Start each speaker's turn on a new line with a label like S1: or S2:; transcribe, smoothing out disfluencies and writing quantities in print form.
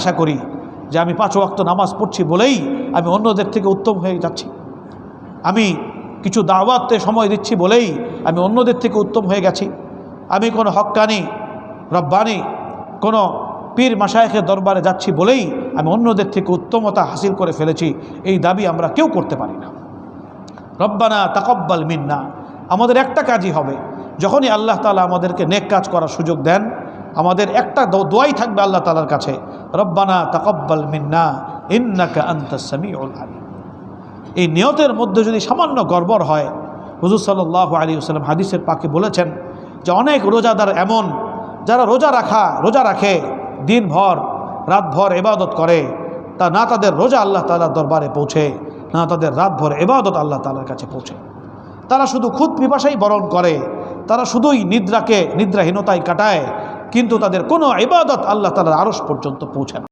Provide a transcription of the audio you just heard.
S1: আশা করি যে আমি 5 ওয়াক্ত নামাজ পড়ছি বলেই আমি অন্যদের থেকে উত্তম হয়ে যাচ্ছি, আমি কিছু দাওয়াতে সময় দিচ্ছি বলেই আমি অন্যদের থেকে উত্তম হয়ে গেছি, আমি কোনো হক্কানি রব্বানি কোনো পীর মাশায়েখের দরবারে যাচ্ছি বলেই আমি অন্যদের থেকে উত্তমতা হাসিল করে ফেলেছি, এই দাবি আমরা কেউ করতে পারি না। রব্বানা তাকাব্বাল মিন্না, আমাদের একটা কাজই হবে, যখনই আল্লাহ তাআলা আমাদেরকে নেক কাজ করার সুযোগ দেন, আমাদের একটা দোয়াই থাকবে আল্লাহ তাআলার কাছে, রব্বানা তাকাব্বাল মিন্না ইন্নাকা আনতাস সামিউল আলিম। এই নিয়তের মধ্যে যদি সামান্য গড়বড় হয়, হুজুর সাল্লাল্লাহু আলাইহি ওয়াসাল্লাম হাদিসের পাকে বলেছেন যে অনেক রোজাদার এমন যারা রোজা রাখে দিনভর রাতভর ইবাদত করে, তা না তাদের রোজা আল্লাহ তাআলার দরবারে পৌঁছে, না তাদের রাতভর ইবাদত আল্লাহ তাআলার কাছে পৌঁছে। তারা শুধু খুদ পিপাসাই বরণ করে, তারা শুধুই নিদ্রাহীনতায় কাটায়, কিন্তু তাদের কোনো ইবাদত আল্লাহ তাআলার আরশ পর্যন্ত পৌঁছে না।